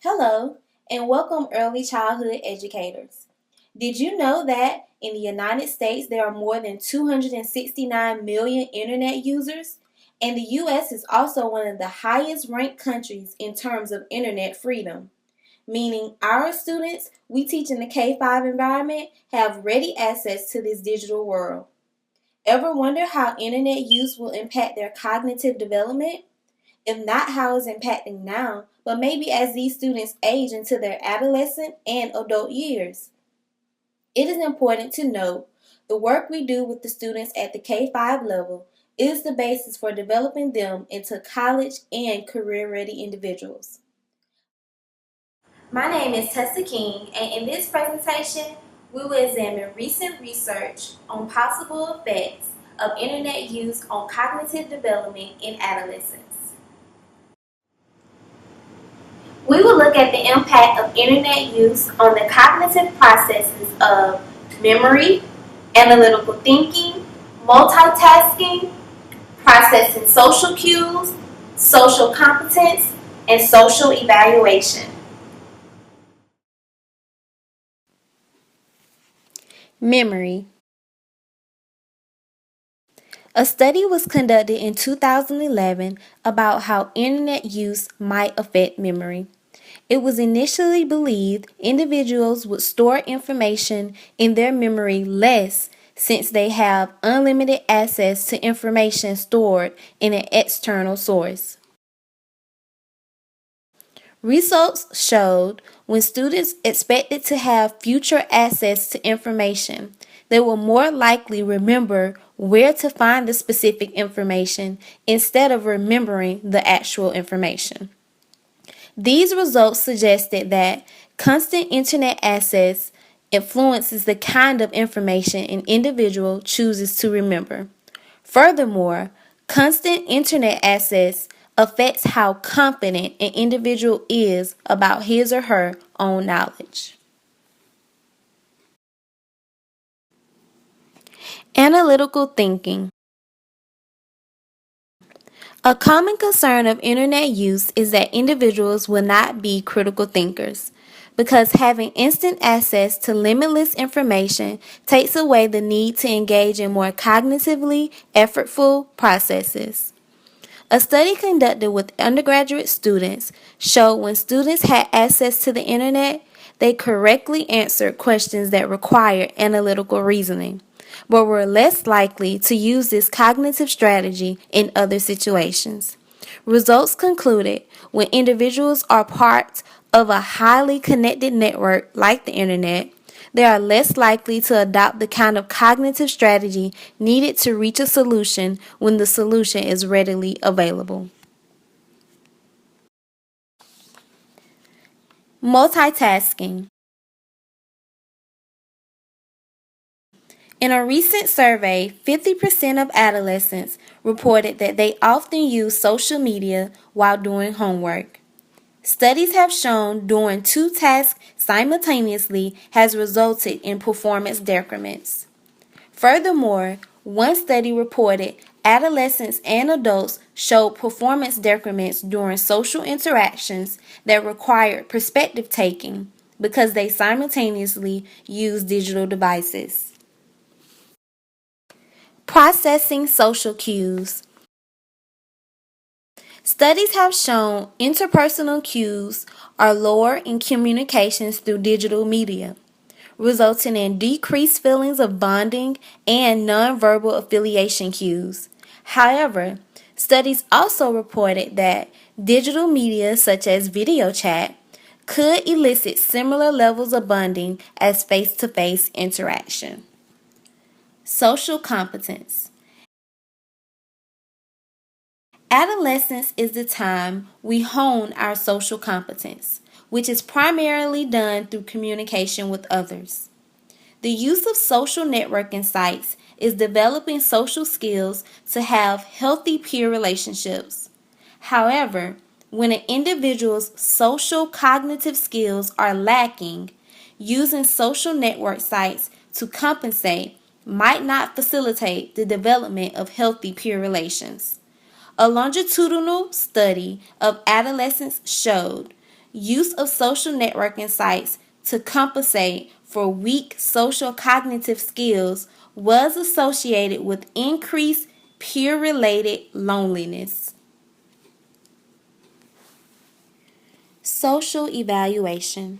Hello, and welcome early childhood educators. Did you know that in the United States there are more than 269 million internet users? And the US is also one of the highest ranked countries in terms of internet freedom, meaning our students we teach in the K 5 environment have ready access to this digital world. Ever wonder how internet use will impact their cognitive development? If not how it's impacting now, but maybe as these students age into their adolescent and adult years. It is important to note the work we do with the students at the K 5 level is the basis for developing them into college and career ready individuals. My name is Tessa King, and in this presentation, we will examine recent research on possible effects of internet use on cognitive development in adolescents. We will look at the impact of internet use on the cognitive processes of memory, analytical thinking, multitasking, processing social cues, social competence, and social evaluation. Memory. A study was conducted in 2011 about how internet use might affect memory. It was initially believed individuals would store information in their memory less since they have unlimited access to information stored in an external source. Results showed when students expected to have future access to information, they will more likely remember where to find the specific information instead of remembering the actual information. These results suggested that constant internet access influences the kind of information an individual chooses to remember. Furthermore, constant internet access affects how confident an individual is about his or her own knowledge. Analytical thinking. A common concern of internet use is that individuals will not be critical thinkers because having instant access to limitless information takes away the need to engage in more cognitively effortful processes. A study conducted with undergraduate students showed when students had access to the internet, they correctly answered questions that required analytical reasoning, but were less likely to use this cognitive strategy in other situations. Results concluded when individuals are part of a highly connected network like the internet, they are less likely to adopt the kind of cognitive strategy needed to reach a solution when the solution is readily available. Multitasking. In a recent survey, 50% of adolescents reported that they often use social media while doing homework. Studies have shown doing two tasks simultaneously has resulted in performance decrements. Furthermore, one study reported adolescents and adults showed performance decrements during social interactions that required perspective taking because they simultaneously used digital devices. Processing social cues. Studies have shown interpersonal cues are lower in communications through digital media, resulting in decreased feelings of bonding and nonverbal affiliation cues. However, studies also reported that digital media such as video chat could elicit similar levels of bonding as face-to-face interaction. Social competence. Adolescence is the time we hone our social competence, which is primarily done through communication with others. The use of social networking sites is developing social skills to have healthy peer relationships. However, when an individual's social cognitive skills are lacking, using social network sites to compensate might not facilitate the development of healthy peer relations. A longitudinal study of adolescents showed use of social networking sites to compensate for weak social cognitive skills was associated with increased peer-related loneliness. Social evaluation.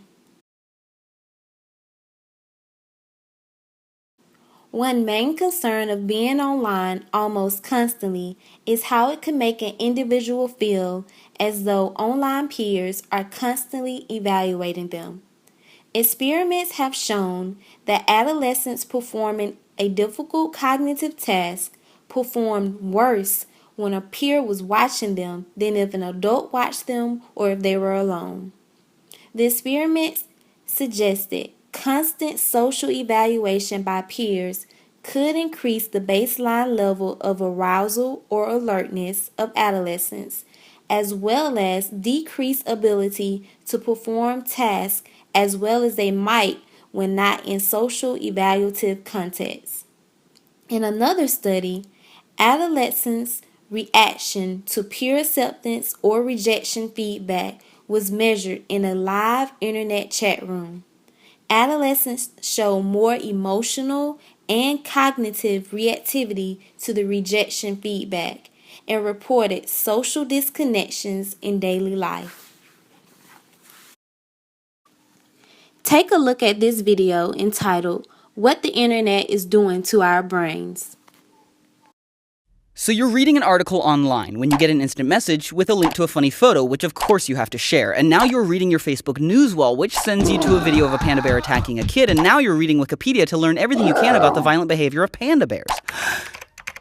One main concern of being online almost constantly is how it can make an individual feel as though online peers are constantly evaluating them. Experiments have shown that adolescents performing a difficult cognitive task performed worse when a peer was watching them than if an adult watched them or if they were alone. The experiments suggested constant social evaluation by peers could increase the baseline level of arousal or alertness of adolescents, as well as decrease ability to perform tasks as well as they might when not in social evaluative contexts. In another study, adolescents' reaction to peer acceptance or rejection feedback was measured in a live internet chat room. Adolescents show more emotional and cognitive reactivity to the rejection feedback and reported social disconnections in daily life. Take a look at this video entitled, "What the Internet is Doing to Our Brains." So you're reading an article online when you get an instant message with a link to a funny photo, which of course you have to share. And now you're reading your Facebook news wall, which sends you to a video of a panda bear attacking a kid. And now you're reading Wikipedia to learn everything you can about the violent behavior of panda bears.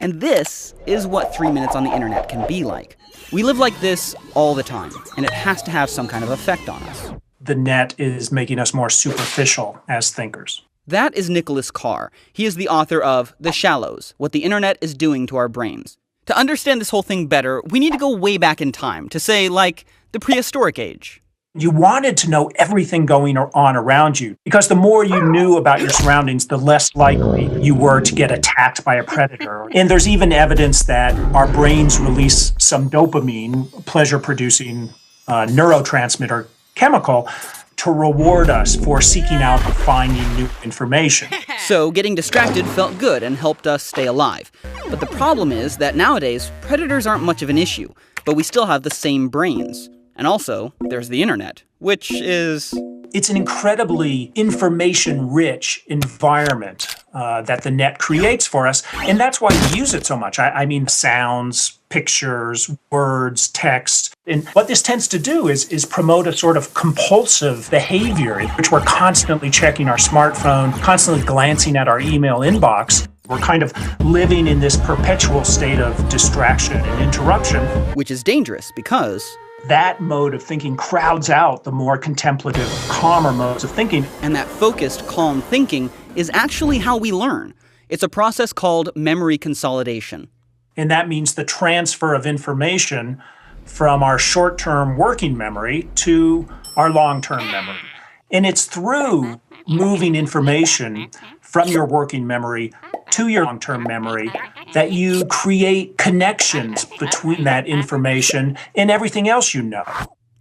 And this is what 3 minutes on the internet can be like. We live like this all the time, and it has to have some kind of effect on us. The net is making us more superficial as thinkers. That is Nicholas Carr. He is the author of The Shallows, What the Internet is Doing to Our Brains. To understand this whole thing better, we need to go way back in time, to say, like, the prehistoric age. You wanted to know everything going on around you, because the more you knew about your surroundings, the less likely you were to get attacked by a predator. And there's even evidence that our brains release some dopamine, pleasure-producing neurotransmitter chemical, to reward us for seeking out and finding new information. So getting distracted felt good and helped us stay alive. But the problem is that nowadays, predators aren't much of an issue, but we still have the same brains. And also, there's the internet, which is... It's an incredibly information-rich environment that the net creates for us, and that's why we use it so much. I mean, sounds, pictures, words, text. And what this tends to do is promote a sort of compulsive behavior in which we're constantly checking our smartphone, constantly glancing at our email inbox. We're kind of living in this perpetual state of distraction and interruption. Which is dangerous because... that mode of thinking crowds out the more contemplative, calmer modes of thinking. And that focused, calm thinking is actually how we learn. It's a process called memory consolidation. And that means the transfer of information from our short-term working memory to our long-term memory. And it's through moving information from your working memory to your long-term memory that you create connections between that information and everything else you know.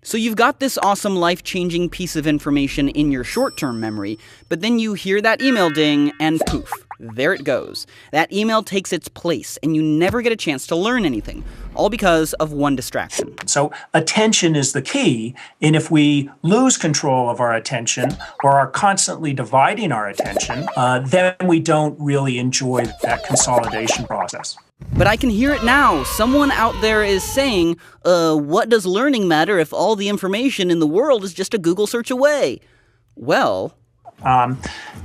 So you've got this awesome life-changing piece of information in your short-term memory, but then you hear that email ding and poof, there it goes. That email takes its place and you never get a chance to learn anything, all because of one distraction. So attention is the key, and if we lose control of our attention or are constantly dividing our attention, then we don't really enjoy that consolidation process. But I can hear it now. Someone out there is saying, what does learning matter if all the information in the world is just a Google search away? Well...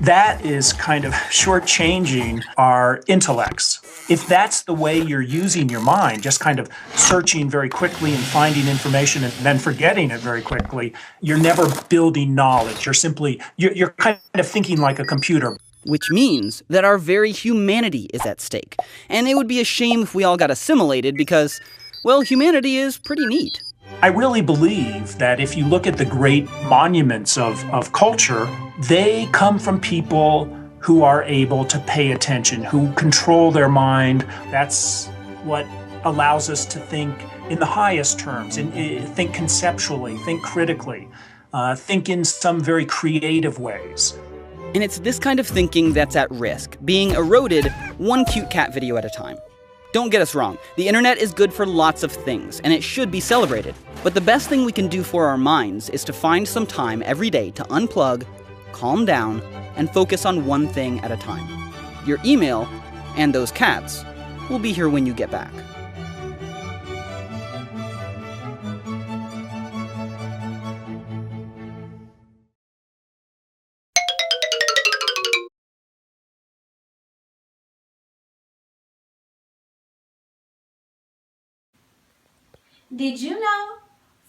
that is kind of shortchanging our intellects. If that's the way you're using your mind, just kind of searching very quickly and finding information and then forgetting it very quickly, you're never building knowledge. You're kind of thinking like a computer. Which means that our very humanity is at stake. And it would be a shame if we all got assimilated because, well, humanity is pretty neat. I really believe that if you look at the great monuments of culture, they come from people who are able to pay attention, who control their mind. That's what allows us to think in the highest terms, think conceptually, think critically, think in some very creative ways. And it's this kind of thinking that's at risk, being eroded one cute cat video at a time. Don't get us wrong, the internet is good for lots of things, and it should be celebrated. But the best thing we can do for our minds is to find some time every day to unplug, calm down, and focus on one thing at a time. Your email, and those cats, will be here when you get back. Did you know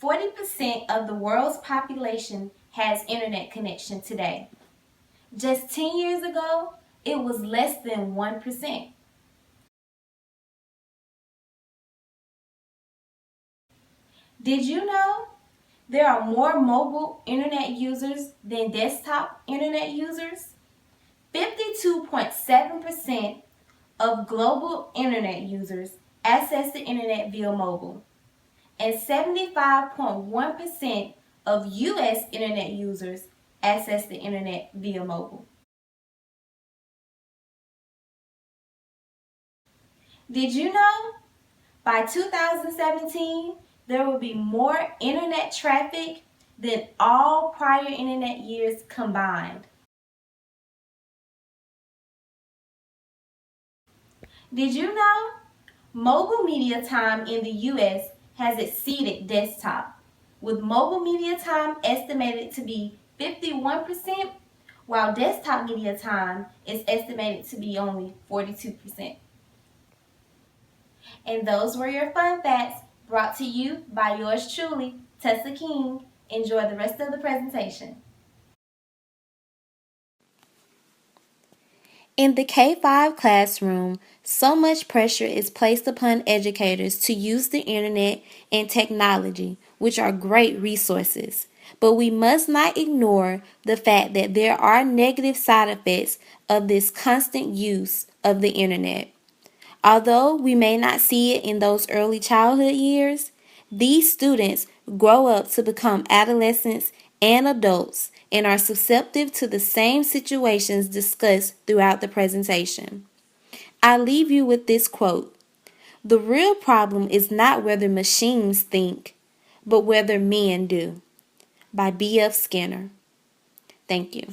40% of the world's population has internet connection today? Just 10 years ago, it was less than 1%. Did you know there are more mobile internet users than desktop internet users? 52.7% of global internet users access the internet via mobile, and 75.1% of U.S. internet users access the internet via mobile. Did you know by 2017 there will be more internet traffic than all prior internet years combined? Did you know mobile media time in the U.S. has exceeded desktop, with mobile media time estimated to be 51%, while desktop media time is estimated to be only 42%. And those were your fun facts, brought to you by yours truly, Tessa King. Enjoy the rest of the presentation. In the K-5 classroom, so much pressure is placed upon educators to use the internet and technology, which are great resources. But we must not ignore the fact that there are negative side effects of this constant use of the internet. Although we may not see it in those early childhood years, these students grow up to become adolescents and adults and are susceptible to the same situations discussed throughout the presentation. I leave you with this quote: "The real problem is not whether machines think, but whether men do," by B.F. Skinner. Thank you.